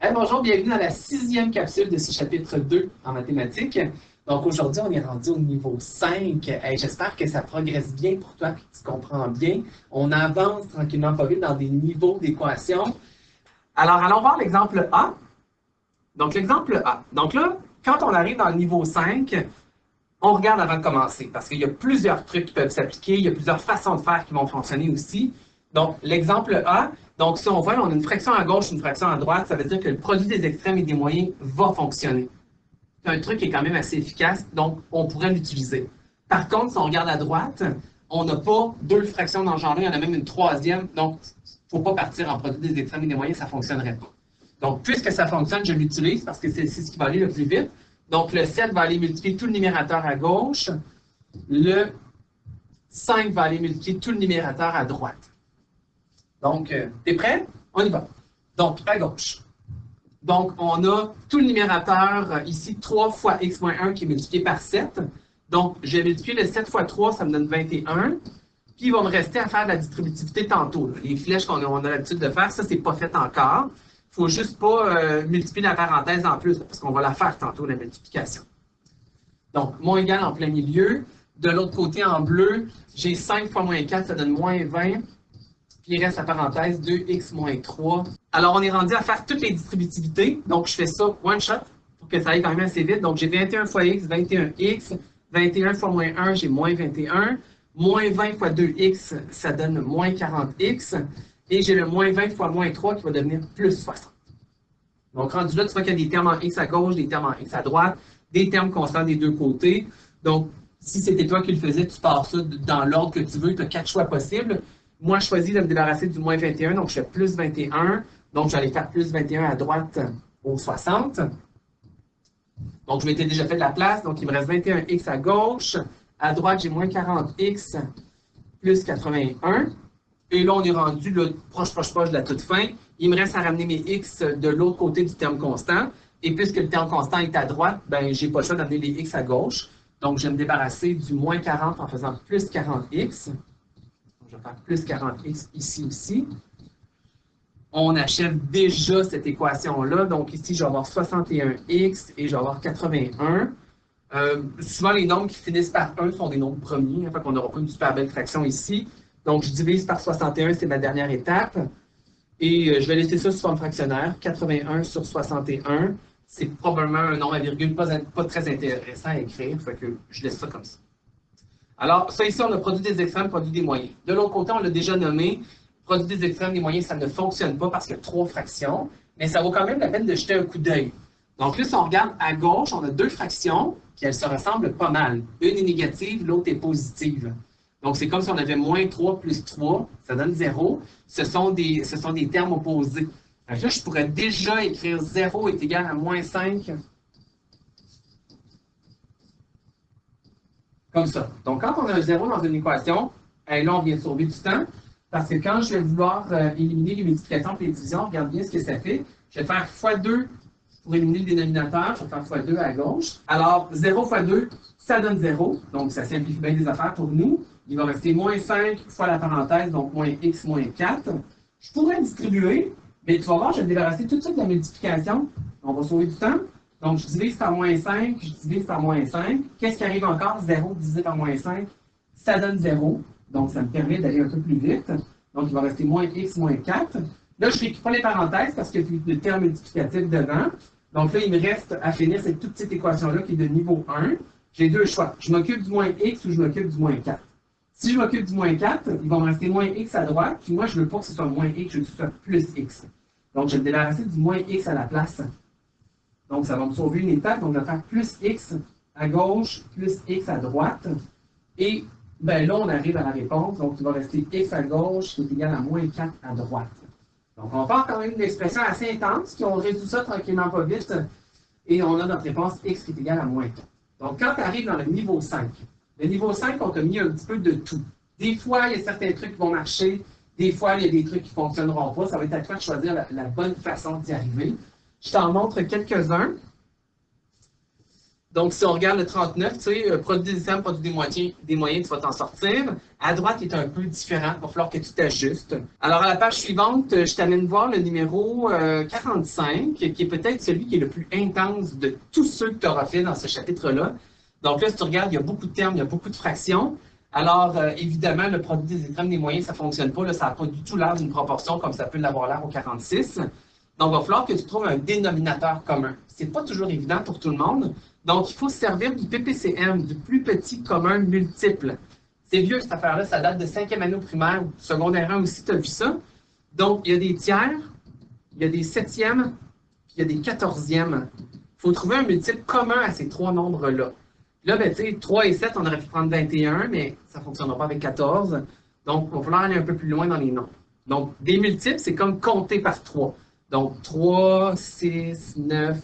Hey, bonjour, bienvenue dans la 6e capsule de ce chapitre 2 en mathématiques. Donc aujourd'hui, on est rendu au niveau 5. Hey, j'espère que ça progresse bien pour toi, que tu comprends bien. On avance tranquillement pas vite dans des niveaux d'équations. Alors, allons voir l'exemple A. Donc, l'exemple A. Donc là, quand on arrive dans le niveau 5, on regarde avant de commencer, parce qu'il y a plusieurs trucs qui peuvent s'appliquer, il y a plusieurs façons de faire qui vont fonctionner aussi. Donc, l'exemple A, donc si on voit, on a une fraction à gauche, une fraction à droite, ça veut dire que le produit des extrêmes et des moyens va fonctionner. C'est un truc qui est quand même assez efficace, donc on pourrait l'utiliser. Par contre, si on regarde à droite, on n'a pas deux fractions dans le genre, il y en a même une troisième, donc il ne faut pas partir en produit des extrêmes et des moyens, ça ne fonctionnerait pas. Donc, puisque ça fonctionne, je l'utilise parce que c'est ce qui va aller le plus vite. Donc, le 7 va aller multiplier tout le numérateur à gauche. Le 5 va aller multiplier tout le numérateur à droite. Donc, t'es prêt? On y va. Donc, à gauche. Donc, on a tout le numérateur ici, 3 fois x moins 1 qui est multiplié par 7. Donc, je vais multiplier le 7 fois 3, ça me donne 21. Puis, il va me rester à faire de la distributivité tantôt. Les flèches qu'on a l'habitude de faire, ça, c'est pas fait encore. Il ne faut juste pas multiplier la parenthèse en plus, parce qu'on va la faire tantôt, la multiplication. Donc, moins égal en plein milieu. De l'autre côté, en bleu, j'ai 5 fois moins 4, ça donne moins 20. Puis il reste la parenthèse 2x moins 3. Alors, on est rendu à faire toutes les distributivités. Donc, je fais ça one shot pour que ça aille quand même assez vite. Donc, j'ai 21 fois x, 21x. 21 fois moins 1, j'ai moins 21. Moins 20 fois 2x, ça donne moins 40x. Et j'ai le moins 20 fois moins 3 qui va devenir plus 60. Donc, rendu là, tu vois qu'il y a des termes en x à gauche, des termes en x à droite, des termes constants des deux côtés. Donc, si c'était toi qui le faisais, tu pars ça dans l'ordre que tu veux. Tu as 4 choix possibles. Moi, je choisis de me débarrasser du moins 21, donc je fais plus 21. Donc, j'allais faire plus 21 à droite au 60. Donc, je m'étais déjà fait de la place. Donc, il me reste 21x à gauche. À droite, j'ai moins 40x plus 81. Et là, on est rendu là, proche de la toute fin. Il me reste à ramener mes x de l'autre côté du terme constant. Et puisque le terme constant est à droite, ben, je n'ai pas le choix d'amener les x à gauche. Donc, je vais me débarrasser du moins 40 en faisant plus 40x. Je vais faire plus 40x ici aussi. On achève déjà cette équation-là. Donc, ici, je vais avoir 61x et je vais avoir 81. Souvent, les nombres qui finissent par 1 sont des nombres premiers. Fait qu'on n'aura pas une super belle fraction ici. Donc, je divise par 61, c'est ma dernière étape. Et je vais laisser ça sous forme fractionnaire. 81 sur 61, c'est probablement un nombre à virgule pas très intéressant à écrire. Fait que je laisse ça comme ça. Alors, ça ici, on a produit des extrêmes, produit des moyens. De l'autre côté, on l'a déjà nommé. Produit des extrêmes, des moyens, ça ne fonctionne pas parce qu'il y a 3 fractions. Mais ça vaut quand même la peine de jeter un coup d'œil. Donc là, si on regarde à gauche, on a 2 fractions, puis elles se ressemblent pas mal. Une est négative, l'autre est positive. Donc, c'est comme si on avait moins 3 plus 3, ça donne 0. Ce sont des termes opposés. Donc là, je pourrais déjà écrire 0 est égal à moins 5. Comme ça. Donc, quand on a un 0 dans une équation, là, on vient de sauver du temps. Parce que quand je vais vouloir éliminer les multiplications et les divisions, regarde bien ce que ça fait. Je vais faire x2 pour éliminer le dénominateur. Je vais faire x2 à gauche. Alors, 0 fois 2, ça donne 0. Donc, ça simplifie bien les affaires pour nous. Il va rester moins 5 fois la parenthèse, donc moins x moins 4. Je pourrais distribuer, mais tu vas voir, je vais me débarrasser tout de suite de la multiplication. On va sauver du temps. Donc, je divise par moins 5, je divise par moins 5. Qu'est-ce qui arrive encore? 0 divisé par moins 5, ça donne 0. Donc, ça me permet d'aller un peu plus vite. Donc, il va rester moins x moins 4. Là, je ne récupère pas les parenthèses parce qu'il y a le terme multiplicatif devant. Donc là, il me reste à finir cette toute petite équation-là qui est de niveau 1. J'ai deux choix. Je m'occupe du moins x ou je m'occupe du moins 4. Si je m'occupe du moins 4, il va me rester moins x à droite. Puis moi, je ne veux pas que ce soit moins x, je veux que ce soit plus x. Donc, je vais me débarrasser du moins x à la place. Donc, ça va me sauver une étape. Donc, je vais faire plus x à gauche, plus x à droite. Et ben là, on arrive à la réponse. Donc, il va rester x à gauche qui est égal à moins 4 à droite. Donc, on part quand même d'une expression assez intense qui ont résout ça tranquillement pas vite. Et on a notre réponse x qui est égale à moins 4. Donc, quand tu arrives dans le niveau 5, le niveau 5, on t'a mis un petit peu de tout. Des fois, il y a certains trucs qui vont marcher. Des fois, il y a des trucs qui ne fonctionneront pas. Ça va être à toi de choisir la bonne façon d'y arriver. Je t'en montre quelques-uns. Donc, si on regarde le 39, tu sais, produit des extrêmes, produit des moyens, tu vas t'en sortir. À droite, il est un peu différent. Il va falloir que tu t'ajustes. Alors, à la page suivante, je t'amène voir le numéro 45, qui est peut-être celui qui est le plus intense de tous ceux que tu auras fait dans ce chapitre-là. Donc là, si tu regardes, il y a beaucoup de termes, il y a beaucoup de fractions. Alors, évidemment, le produit des extrêmes des moyens, ça ne fonctionne pas. Là, ça n'a pas du tout l'air d'une proportion comme ça peut l'avoir l'air au 46. Donc, il va falloir que tu trouves un dénominateur commun. Ce n'est pas toujours évident pour tout le monde. Donc, il faut se servir du PPCM, du plus petit commun multiple. C'est vieux, cette affaire-là. Ça date de 5e année au primaire, ou secondaire 1 aussi, tu as vu ça. Donc, il y a des tiers, il y a des 7e, puis il y a des 14e. Il faut trouver un multiple commun à ces trois nombres-là. Là, ben, tu sais, 3 et 7, on aurait pu prendre 21, mais ça ne fonctionnera pas avec 14. Donc, il va falloir aller un peu plus loin dans les nombres. Donc, des multiples, c'est comme compter par 3. Donc, 3, 6, 9,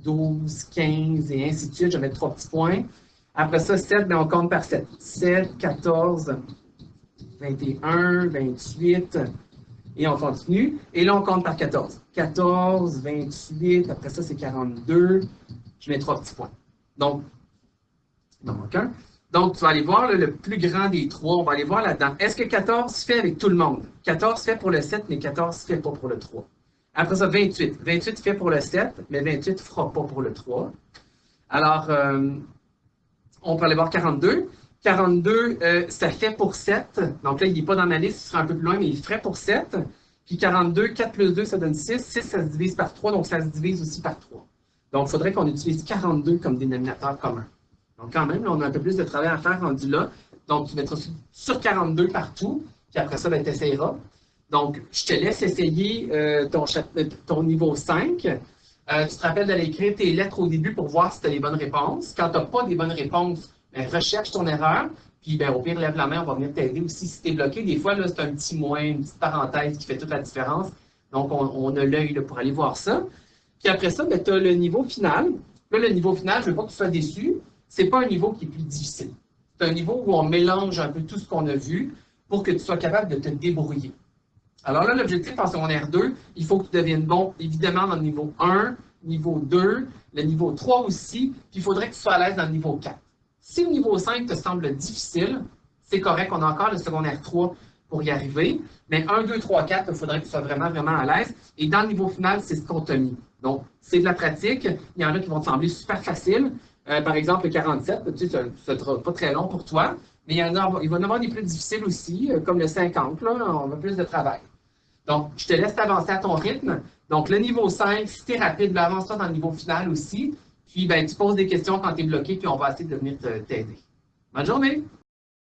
12, 15, et ainsi de suite. Je vais mettre 3 petits points. Après ça, 7, bien, on compte par 7. 7, 14, 21, 28, et on continue. Et là, on compte par 14. 14, 28, après ça, c'est 42. Je mets 3 petits points. Donc, il en manque un. Donc, tu vas aller voir là, le plus grand des trois. On va aller voir là-dedans. Est-ce que 14 fait avec tout le monde? 14 fait pour le 7, mais 14 fait pas pour le 3. Après ça, 28. 28 fait pour le 7, mais 28 ne fera pas pour le 3. Alors, on peut aller voir 42. 42, ça fait pour 7. Donc là, il n'est pas dans ma liste, il sera un peu plus loin, mais il ferait pour 7. Puis 42, 4 plus 2, ça donne 6. 6, ça se divise par 3, donc ça se divise aussi par 3. Donc, il faudrait qu'on utilise 42 comme dénominateur commun. Donc, quand même, là, on a un peu plus de travail à faire rendu là. Donc, tu mettras sur 42 partout, puis après ça, ben, tu essaieras. Donc, je te laisse essayer ton niveau 5. Tu te rappelles d'aller écrire tes lettres au début pour voir si tu as les bonnes réponses. Quand tu n'as pas des bonnes réponses, ben, recherche ton erreur. Puis, ben, au pire, lève la main, on va venir t'aider aussi si tu es bloqué. Des fois, c'est un petit moins, une petite parenthèse qui fait toute la différence. Donc, on a l'œil pour aller voir ça. Puis après ça, ben, tu as le niveau final. Là, le niveau final, je ne veux pas que tu sois déçu. Ce n'est pas un niveau qui est plus difficile. C'est un niveau où on mélange un peu tout ce qu'on a vu pour que tu sois capable de te débrouiller. Alors là, l'objectif en secondaire 2, il faut que tu deviennes bon, évidemment, dans le niveau 1, niveau 2, le niveau 3 aussi, puis il faudrait que tu sois à l'aise dans le niveau 4. Si le niveau 5 te semble difficile, c'est correct, on a encore le secondaire 3 pour y arriver, mais 1, 2, 3, 4, il faudrait que tu sois vraiment, vraiment à l'aise. Et dans le niveau final, c'est ce qu'on t'a mis. Donc, c'est de la pratique. Il y en a qui vont te sembler super faciles. Par exemple, le 47, tu sais, ça ne sera pas très long pour toi, mais il va y en avoir des plus difficiles aussi, comme le 50, là, on a plus de travail. Donc, je te laisse t'avancer à ton rythme. Donc, le niveau 5, si tu es rapide, avance-toi dans le niveau final aussi. Puis, ben, tu poses des questions quand tu es bloqué, puis on va essayer de venir t'aider. Bonne journée!